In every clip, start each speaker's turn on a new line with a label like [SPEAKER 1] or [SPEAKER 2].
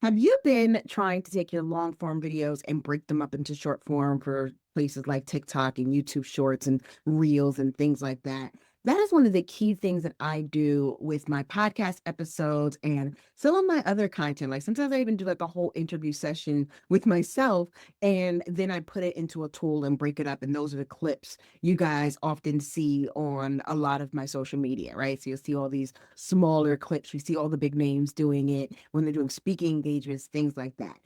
[SPEAKER 1] Have you been trying to take your long form videos and break them up into short form for places like TikTok and YouTube Shorts and Reels and things like that? That is one of the key things that I do with my podcast episodes and some of my other content. Like sometimes I even do like a whole interview session with myself, and then I put it into a tool and break it up. And those are the clips you guys often see on a lot of my social media, right? So you'll see all these smaller clips. You see all the big names doing it when they're doing speaking engagements, things like that.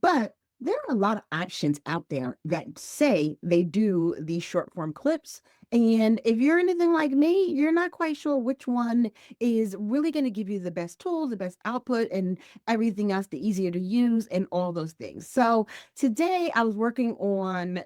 [SPEAKER 1] But there are a lot of options out there that say they do these short form clips. And if you're anything like me, you're not quite sure which one is really going to give you the best tools, the best output, and everything else, the easier to use, and all those things. So today I was working on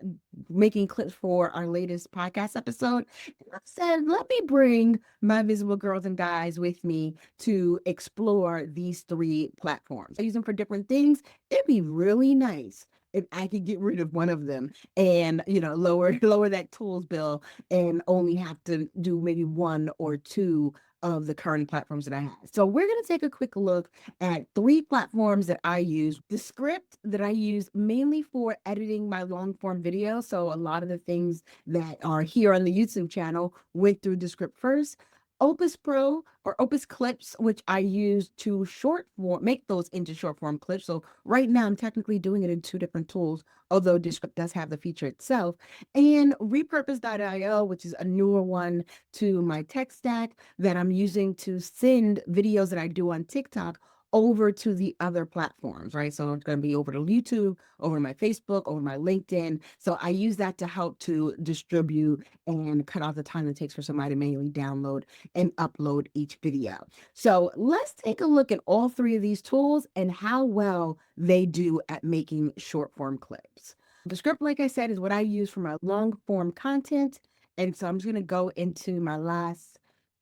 [SPEAKER 1] making clips for our latest podcast episode. And I said, let me bring my visible girls and guys with me to explore these three platforms. I use them for different things. It'd be really nice if I could get rid of one of them and lower that tools bill and only have to do maybe one or two of the current platforms that I have. So we're going to take a quick look at three platforms that I use. Descript, that I use mainly for editing my long form videos. So a lot of the things that are here on the YouTube channel went through Descript first. Opus Pro or Opus Clips, which I use to short form, make those into short form clips. So right now I'm technically doing it in two different tools, although Descript does have the feature itself. And Repurpose.io, which is a newer one to my tech stack that I'm using to send videos that I do on TikTok over to the other platforms, right? So it's going to be over to YouTube, over to my Facebook, over my LinkedIn. So I use that to help to distribute and cut off the time it takes for somebody to manually download and upload each video. So let's take a look at all three of these tools and how well they do at making short form clips. Descript, like I said, is what I use for my long form content. And so I'm just going to go into my last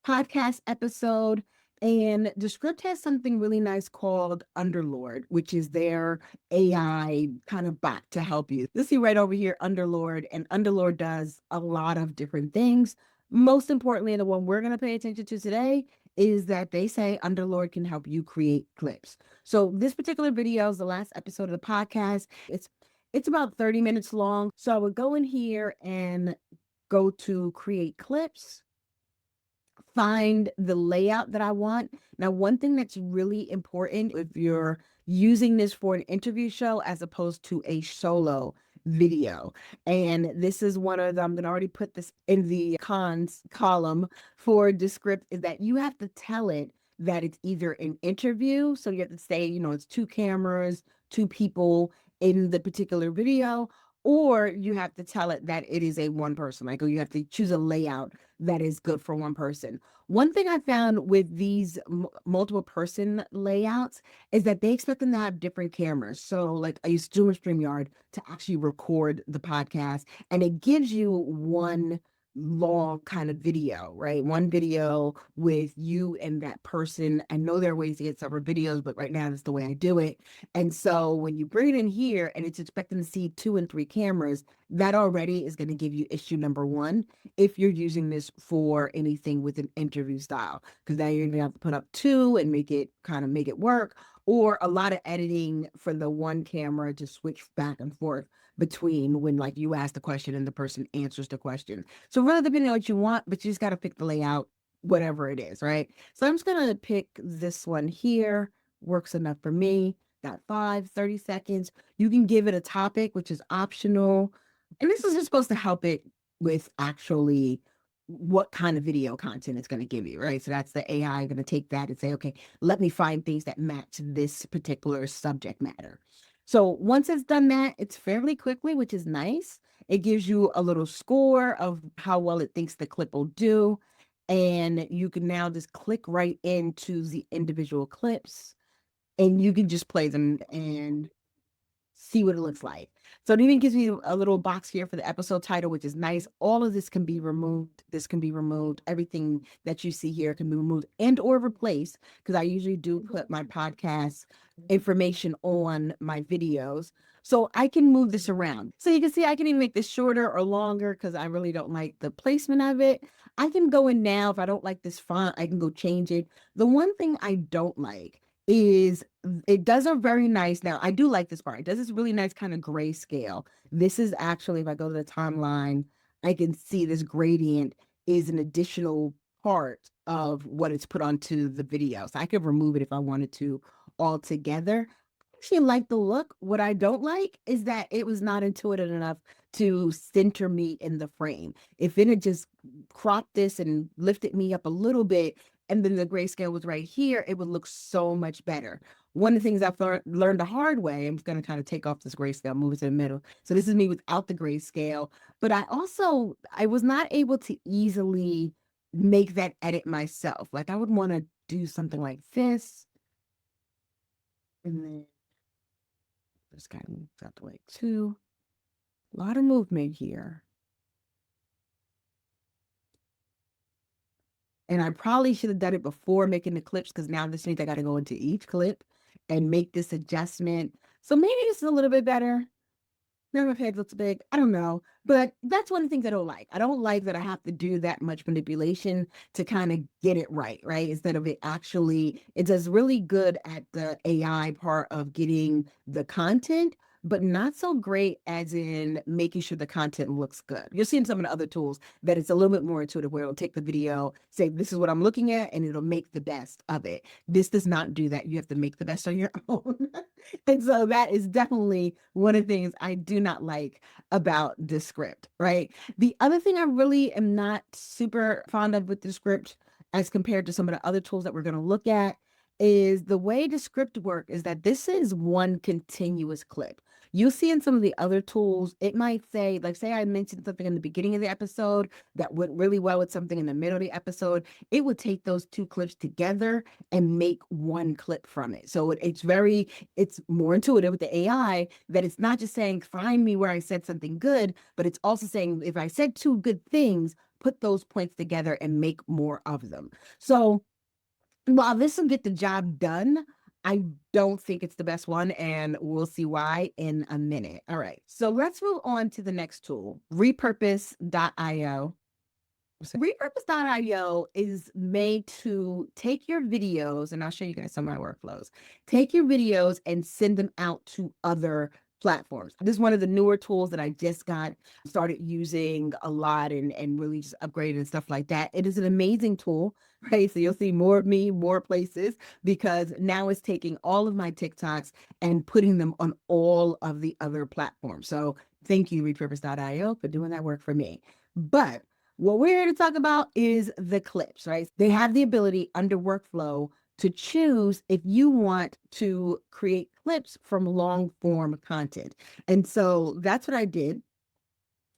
[SPEAKER 1] podcast episode. And Descript has something really nice called Underlord, which is their AI kind of bot to help you. You'll see right over here, Underlord, and Underlord does a lot of different things. Most importantly, the one we're going to pay attention to today is that they say Underlord can help you create clips. So this particular video is the last episode of the podcast. It's about 30 minutes long. So I would go in here and go to create clips, find the layout that I want. Now, one thing that's really important if you're using this for an interview show as opposed to a solo video, and this is one of them, I'm gonna already put this in the cons column for Descript, is that you have to tell it that it's either an interview. So you have to say, it's two cameras, two people in the particular video, or you have to tell it that it is a one person, like, or you have to choose a layout that is good for one person. One thing I found with these multiple person layouts is that they expect them to have different cameras. So like I use Zoom or StreamYard to actually record the podcast, and it gives you one long kind of video, right? One video with you and that person. I know there are ways to get separate videos, but right now that's the way I do it. And so when you bring it in here and it's expecting to see 2 and 3 cameras, that already is going to give you issue number one if you're using this for anything with an interview style, because now you're going to have to put up two and make it work, or a lot of editing for the one camera to switch back and forth between when like you ask the question and the person answers the question. So really depending on what you want, but you just got to pick the layout, whatever it is, right? So I'm just going to pick this one here. Works enough for me. Got 30 seconds. You can give it a topic, which is optional. And this is just supposed to help it with actually what kind of video content it's going to give you, right? So that's the AI going to take that and say, okay, let me find things that match this particular subject matter. So once it's done that, it's fairly quickly, which is nice. It gives you a little score of how well it thinks the clip will do. And you can now just click right into the individual clips and you can just play them and see what it looks like. So it even gives me a little box here for the episode title, which is nice. All of this can be removed. This can be removed. Everything that you see here can be removed and or replaced, because I usually do put my podcast information on my videos. So I can move this around. So you can see I can even make this shorter or longer because I really don't like the placement of it. I can go in now. If I don't like this font, I can go change it. The one thing I don't like is it does a very nice, now I do like this part. It does this really nice kind of grayscale. This is actually, if I go to the timeline, I can see this gradient is an additional part of what it's put onto the video. So I could remove it if I wanted to altogether. I actually like the look. What I don't like is that it was not intuitive enough to center me in the frame. If it had just cropped this and lifted me up a little bit, and then the grayscale was right here, it would look so much better. One of the things I've learned the hard way, I'm going to kind of take off this grayscale, move it to the middle. So this is me without the grayscale, but I was not able to easily make that edit myself. Like I would want to do something like this, and then just kind of move out the way too. A lot of movement here. And I probably should have done it before making the clips, because now this means I got to go into each clip and make this adjustment. So maybe it's a little bit better. Now my peg looks big. I don't know. But that's one of the things I don't like. I don't like that I have to do that much manipulation to kind of get it right, right? Instead of it actually, it does really good at the AI part of getting the content, but not so great as in making sure the content looks good. You'll see in some of the other tools that it's a little bit more intuitive, where it'll take the video, say, this is what I'm looking at, and it'll make the best of it. This does not do that. You have to make the best on your own. And so that is definitely one of the things I do not like about Descript, right? The other thing I really am not super fond of with Descript, as compared to some of the other tools that we're going to look at, is the way Descript work is that this is one continuous clip. You'll see in some of the other tools, it might say, like, say I mentioned something in the beginning of the episode that went really well with something in the middle of the episode, it would take those two clips together and make one clip from it. So it's more intuitive with the AI, that it's not just saying, find me where I said something good, but it's also saying, if I said two good things, put those points together and make more of them. So while this will get the job done, I don't think it's the best one, and we'll see why in a minute. All right, so let's move on to the next tool, repurpose.io. Repurpose.io is made to take your videos, and I'll show you guys some of my workflows. Take your videos and send them out to other platforms. This is one of the newer tools that I just got started using a lot, and really just upgraded and stuff like that. It is an amazing tool, right? So you'll see more of me, more places, because now it's taking all of my TikToks and putting them on all of the other platforms. So thank you, Repurpose.io, for doing that work for me. But what we're here to talk about is the clips, right? They have the ability under workflow to choose if you want to create clips from long form content. And so that's what I did,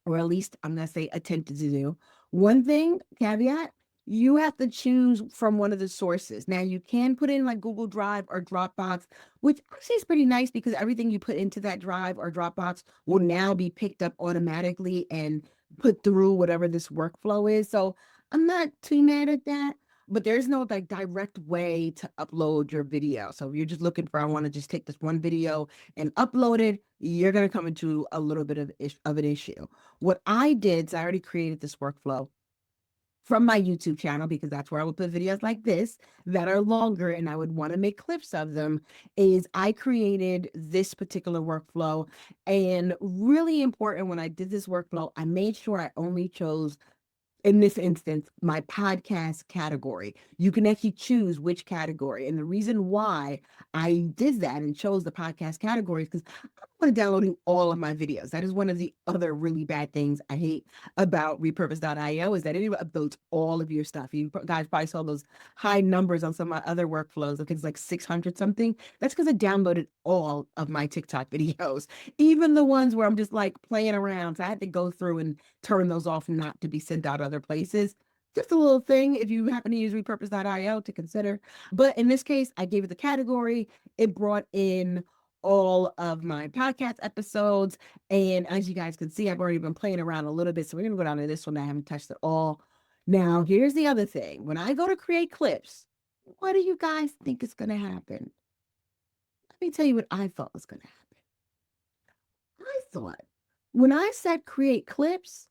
[SPEAKER 1] or at least I'm going to say attempted to do. One thing, caveat, you have to choose from one of the sources. Now you can put in like Google Drive or Dropbox, which actually is pretty nice, because everything you put into that Drive or Dropbox will now be picked up automatically and put through whatever this workflow is. So I'm not too mad at that, but there's no like direct way to upload your video. So if you're just looking for, I want to just take this one video and upload it, you're going to come into a little bit of an issue. What I did is I already created this workflow from my YouTube channel, because that's where I would put videos like this that are longer and I would want to make clips of them. Is I created this particular workflow, and really important, when I did this workflow, I made sure I only chose, in this instance, my podcast category. You can actually choose which category. And the reason why I did that and chose the podcast category is because I want to downloading all of my videos. That is one of the other really bad things I hate about repurpose.io, is that it uploads all of your stuff. You guys probably saw those high numbers on some of my other workflows. I think it's like 600 something. That's because I downloaded all of my TikTok videos, even the ones where I'm just like playing around. So I had to go through and turn those off, not to be sent out other places. Just a little thing if you happen to use repurpose.io to consider. But in this case, I gave it the category. It brought in all of my podcast episodes. And as you guys can see, I've already been playing around a little bit. So we're going to go down to this one. I haven't touched it all. Now, here's the other thing. When I go to create clips, what do you guys think is going to happen? Let me tell you what I thought was going to happen. I thought when I said create clips,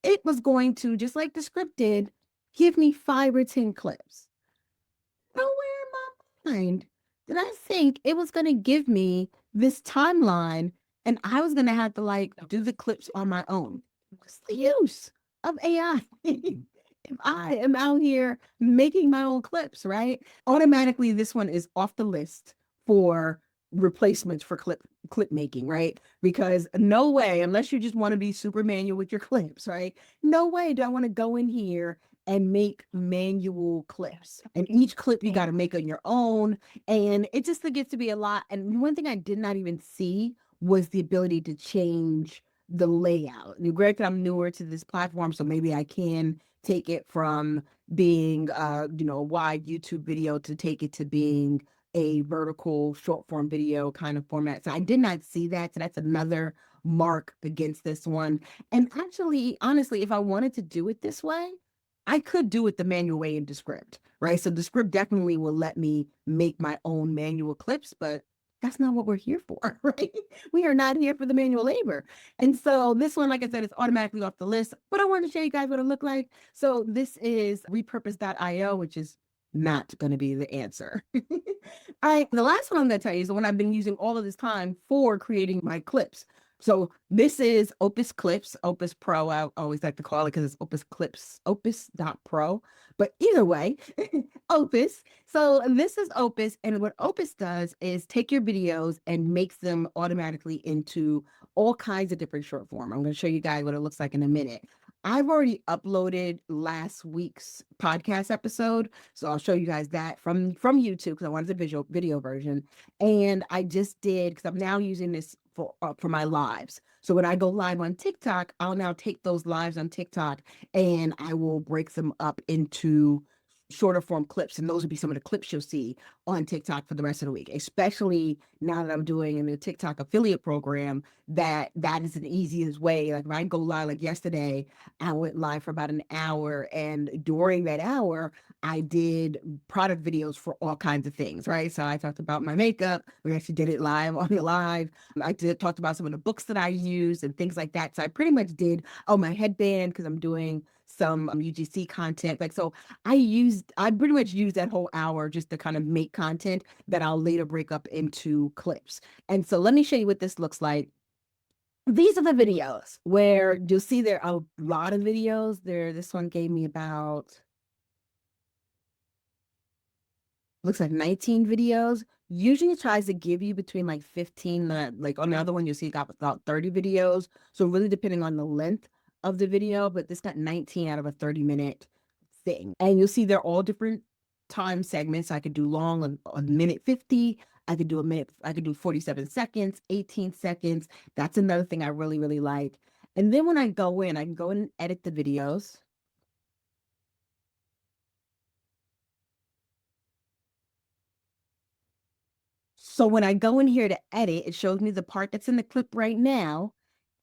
[SPEAKER 1] it was going to, just like the script did, give me 5 or 10 clips. Nowhere in my mind did I think it was going to give me this timeline and I was going to have to like do the clips on my own. What's the use of AI? If I am out here making my own clips, right? Automatically, this one is off the list for replacements for clip making, right? Because no way, unless you just want to be super manual with your clips, right? No way do I want to go in here and make manual clips. And each clip you got to make on your own. And it just gets to be a lot. And one thing I did not even see was the ability to change the layout. Now, granted, I'm newer to this platform, so maybe I can take it from being a wide YouTube video to take it to being a vertical short form video kind of format. So I did not see that. So that's another mark against this one. And actually, honestly, if I wanted to do it this way, I could do it the manual way in Descript, right? So Descript definitely will let me make my own manual clips, but that's not what we're here for, right? We are not here for the manual labor. And so this one, like I said, is automatically off the list, but I wanted to show you guys what it looked like. So this is repurpose.io, which is not going to be the answer. All right. The last one I'm going to tell you is the one I've been using all of this time for creating my clips. So this is Opus Clips, Opus Pro. I always like to call it because it's Opus Clips, Opus.pro. But either way, Opus. So this is Opus. And what Opus does is take your videos and makes them automatically into all kinds of different short form. I'm going to show you guys what it looks like in a minute. I've already uploaded last week's podcast episode, so I'll show you guys that from YouTube because I wanted the visual video version. And I just did because I'm now using this for my lives. So when I go live on TikTok, I'll now take those lives on TikTok and I will break them up into shorter form clips. And those will be some of the clips you'll see on TikTok for the rest of the week, especially now that I'm doing in the TikTok affiliate program, that is an easiest way. Like if I go live, like yesterday, I went live for about an hour. And during that hour, I did product videos for all kinds of things, right? So I talked about my makeup. We actually did it live on the live. I talked about some of the books that I use and things like that. So I pretty much did, my headband, because I'm doing some UGC content. Like, so I pretty much used that whole hour just to kind of make content that I'll later break up into clips. And so let me show you what this looks like. These are the videos where you'll see there are a lot of videos there. This one gave me about, looks like 19 videos. Usually it tries to give you between like 15, like on the other one, you'll see it got about 30 videos. So really depending on the length of the video, but this got 19 out of a 30-minute thing. And you'll see they're all different time segments. I could do long, a minute 50. I could do a minute, I could do 47 seconds, 18 seconds. That's another thing I really, really like. And then when I go in, I can go in and edit the videos. So when I go in here to edit, it shows me the part that's in the clip right now,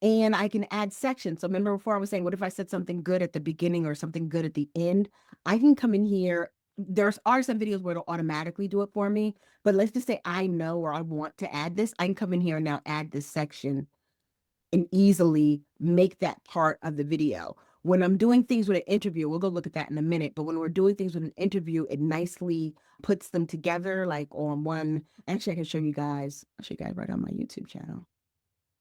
[SPEAKER 1] and I can add sections. So remember before I was saying, what if I said something good at the beginning or something good at the end? I can come in here. Are some videos where it'll automatically do it for me, but let's just say I know or I want to add this. I can come in here and now add this section and easily make that part of the video. When I'm doing things with an interview, we'll go look at that in a minute, but when we're doing things with an interview, it nicely puts them together like on one. Actually, I can show you guys. I'll show you guys right on my YouTube channel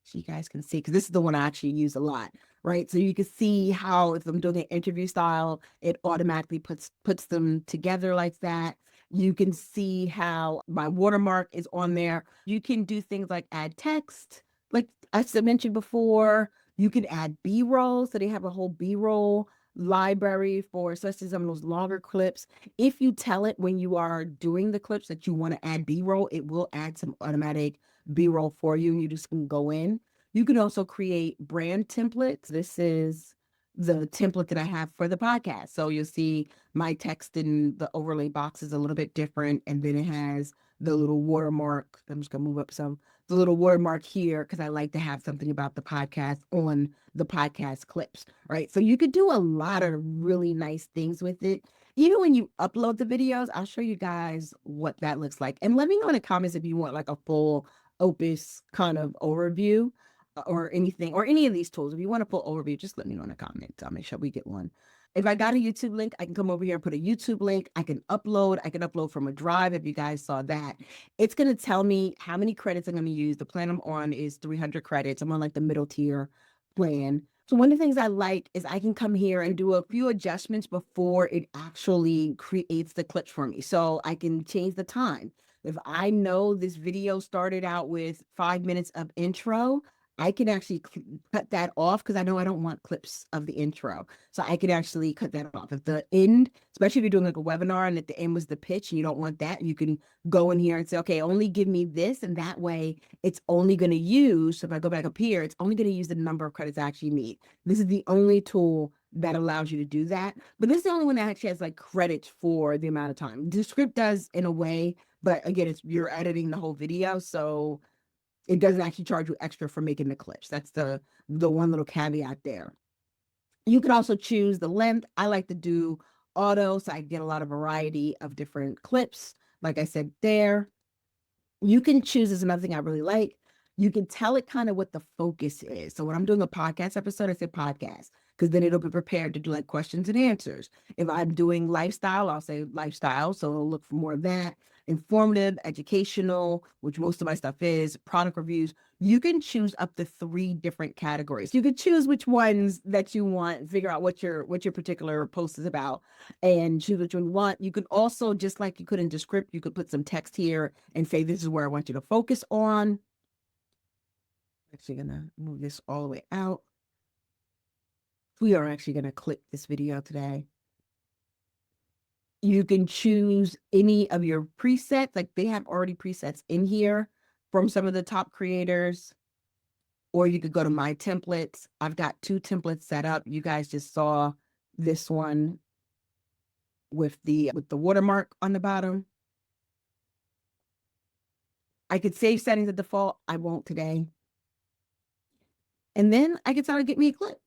[SPEAKER 1] so you guys can see, because this is the one I actually use a lot, right? So you can see how if I'm doing an interview style, it automatically puts them together like that. You can see how my watermark is on there. You can do things like add text, like I mentioned before. You can add B-roll, so they have a whole B-roll library for especially some of those longer clips. If you tell it when you are doing the clips that you want to add B-roll, it will add some automatic B-roll for you, and you just can go in. You can also create brand templates. This is the template that I have for the podcast. So you'll see my text in the overlay box is a little bit different, and then it has the little watermark. I'm just gonna move up some, the little watermark here because I like to have something about the podcast on the podcast clips, right? So you could do a lot of really nice things with it. Even when you upload the videos, I'll show you guys what that looks like. And let me know in the comments if you want like a full Opus kind of overview or anything, or any of these tools. If you want a full overview, just let me know in the comments. I'll make sure we get one. If I got a YouTube link, I can come over here and put a YouTube link. I can upload from a drive if you guys saw that. It's going to tell me how many credits I'm going to use. The plan I'm on is 300 credits. I'm on like the middle tier plan. So one of the things I like is I can come here and do a few adjustments before it actually creates the clips for me. So I can change the time. If I know this video started out with 5 minutes of intro, I can actually cut that off because I know I don't want clips of the intro. So I can actually cut that off. If the end, especially if you're doing like a webinar and at the end was the pitch and you don't want that, you can go in here and say, okay, only give me this. And that way it's only going to use, so if I go back up here, it's only going to use the number of credits I actually need. This is the only tool that allows you to do that. But this is the only one that actually has like credits for the amount of time. Descript does in a way, but again, you're editing the whole video. So it doesn't actually charge you extra for making the clips. That's the one little caveat there. You could also choose the length. I like to do auto, so I get a lot of variety of different clips. Like I said there, you can choose is another thing I really like. You can tell it kind of what the focus is. So when I'm doing a podcast episode, I say podcast because then it'll be prepared to do like questions and answers. If I'm doing lifestyle, I'll say lifestyle. So it'll look for more of that. Informative, educational, which most of my stuff is, product reviews. You can choose up to 3 different categories. You can choose which ones that you want, figure out what your particular post is about, and choose which one you want. You can also, just like you could in Descript, you could put some text here and say, this is where I want you to focus on. Actually gonna move this all the way out. We are actually gonna clip this video today. You can choose any of your presets. Like they have already presets in here from some of the top creators, or you could go to my templates. I've got 2 templates set up. You guys just saw this one with the watermark on the bottom. I could save settings at default. I won't today. And then I can tell it to get me a clip.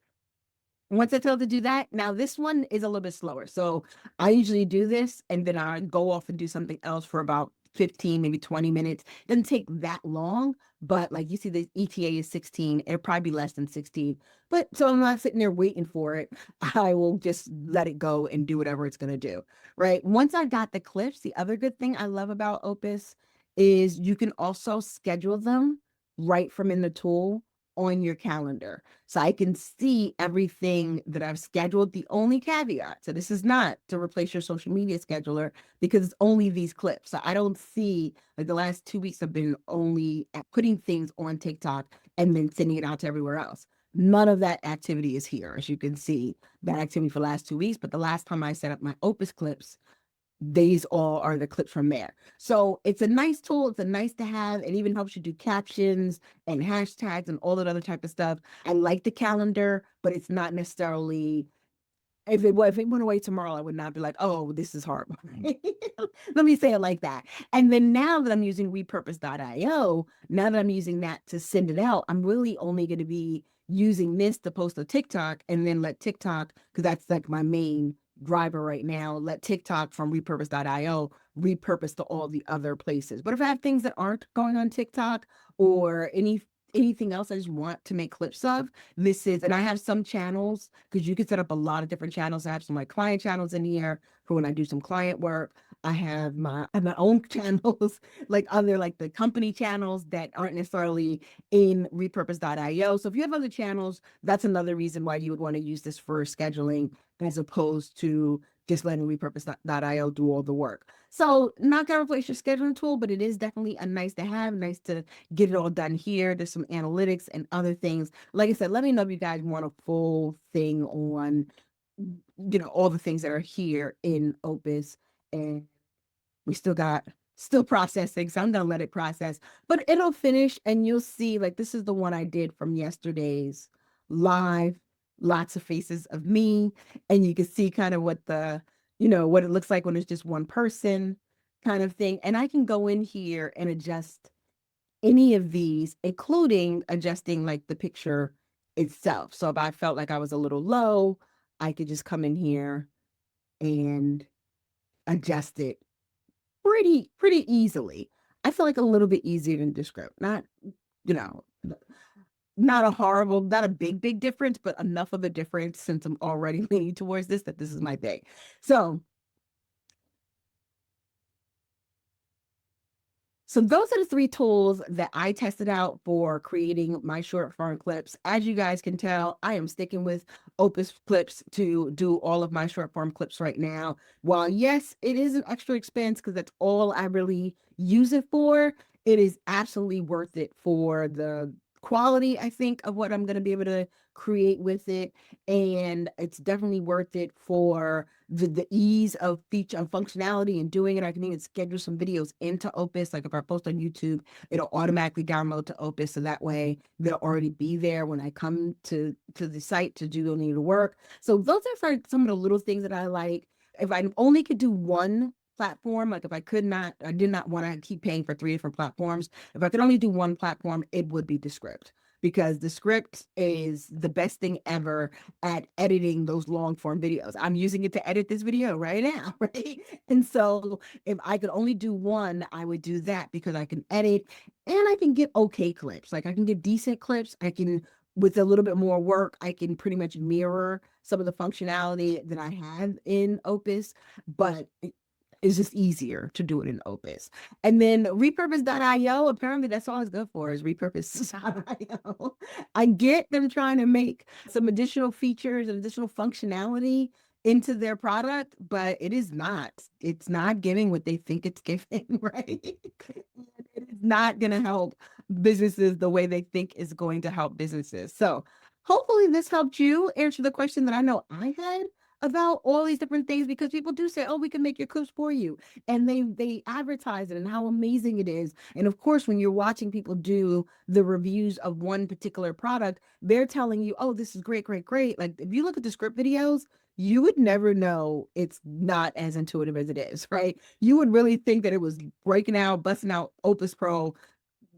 [SPEAKER 1] Once I tell it to do that, now this one is a little bit slower. So I usually do this and then I go off and do something else for about 15, maybe 20 minutes. It doesn't take that long, but like you see the ETA is 16. It'll probably be less than 16. But so I'm not sitting there waiting for it. I will just let it go and do whatever it's going to do, right? Once I got the clips, the other good thing I love about Opus is you can also schedule them right from in the tool on your calendar. So I can see everything that I've scheduled. The only caveat, so this is not to replace your social media scheduler because it's only these clips. So I don't see, like the last 2 weeks have been only at putting things on TikTok and then sending it out to everywhere else. None of that activity is here, as you can see, that activity for the last 2 weeks. But the last time I set up my Opus clips, these all are the clips from there. So it's a nice tool. It's a nice to have. It even helps you do captions and hashtags and all that other type of stuff. I like the calendar, but it's not necessarily, if it went away tomorrow, I would not be like, oh, this is horrible. Let me say it like that. And then now that I'm using repurpose.io, now that I'm using that to send it out, I'm really only going to be using this to post to TikTok and then let TikTok, because that's like my main driver right now, let TikTok from repurpose.io repurpose to all the other places. But if I have things that aren't going on TikTok or anything else I just want to make clips of, this is, and I have some channels because you can set up a lot of different channels. I have some like client channels in here for when I do some client work. I have my own channels, like other like the company channels that aren't necessarily in repurpose.io. So if you have other channels, that's another reason why you would want to use this for scheduling as opposed to just letting repurpose.io do all the work. So not gonna replace your scheduling tool, but it is definitely a nice to have, nice to get it all done here. There's some analytics and other things. Like I said, let me know if you guys want a full thing on, all the things that are here in Opus. And we still processing, so I'm gonna let it process, but it'll finish and you'll see, like this is the one I did from yesterday's live, lots of faces of me, and you can see kind of what what it looks like when it's just one person kind of thing. And I can go in here and adjust any of these, including adjusting like the picture itself. So if I felt like I was a little low, I could just come in here and adjust it pretty easily. I feel like a little bit easier than Descript. Not, you know, not a horrible, not a big difference, but enough of a difference since I'm already leaning towards this, that this is my thing. So So those are the three tools that I tested out for creating my short form clips. As you guys can tell, I am sticking with Opus Clips to do all of my short form clips right now. While yes, it is an extra expense because that's all I really use it for, it is absolutely worth it for the quality, I think, of what I'm going to be able to create with it. And it's definitely worth it for the ease of feature and functionality and doing it. I can even schedule some videos into Opus. Like if I post on YouTube, it'll automatically download to Opus. So that way they'll already be there when I come to the site to do any of the work. So those are for some of the little things that I like. If I only could do one platform, like if I did not want to keep paying for three different platforms. If I could only do one platform, it would be Descript, because Descript is the best thing ever at editing those long form videos. I'm using it to edit this video right now, right? And so if I could only do one, I would do that because I can edit and I can get okay clips. Like I can get decent clips. I can, with a little bit more work, I can pretty much mirror some of the functionality that I have in Opus, but it's just easier to do it in Opus. And then repurpose.io, apparently that's all it's good for, is repurpose.io. I get them trying to make some additional features and additional functionality into their product, but it is not. It's not giving what they think it's giving, right? It is not going to help businesses the way they think is going to help businesses. So hopefully this helped you answer the question that I know I had about all these different things, because people do say, oh, we can make your clips for you, and they advertise it and how amazing it is. And of course, when you're watching people do the reviews of one particular product, they're telling you, oh, this is great. Like if you look at the script videos, you would never know it's not as intuitive as it is, right? You would really think that it was breaking out, busting out Opus Pro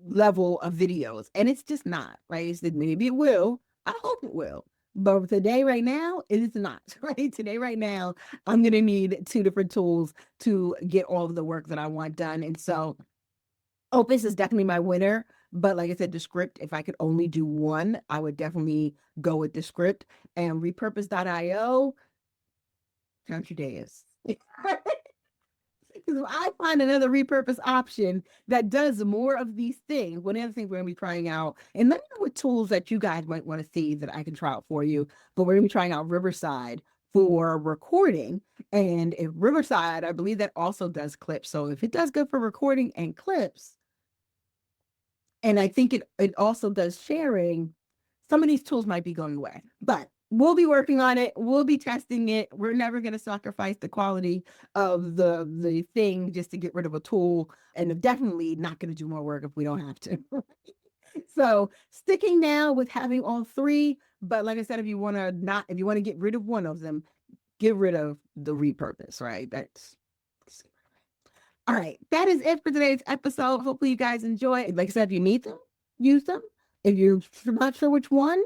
[SPEAKER 1] level of videos, and it's just not, right? It's that maybe it will. I hope it will. But today, right now, it is not, right? Today, right now, I'm going to need two different tools to get all of the work that I want done. And so Opus is definitely my winner. But like I said, Descript, if I could only do one, I would definitely go with Descript. And repurpose.io, count your days. Because if I find another repurpose option that does more of these things, one of the things we're going to be trying out, and let me know what tools that you guys might want to see that I can try out for you. But we're going to be trying out Riverside for recording. And if Riverside, I believe that also does clips. So if it does good for recording and clips, and I think it also does sharing, some of these tools might be going away, but we'll be working on it. We'll be testing it. We're never going to sacrifice the quality of the thing just to get rid of a tool, and definitely not going to do more work if we don't have to. So sticking now with having all three, but like I said, if you want to get rid of one of them, get rid of the repurpose, right? That's all right. That is it for today's episode. Hopefully you guys enjoy. Like I said, if you need them, use them. If you're not sure which one,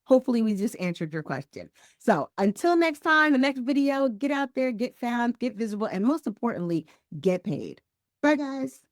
[SPEAKER 1] hopefully we just answered your question. So until next time, the next video, get out there, get found, get visible, and most importantly, get paid. Bye, guys.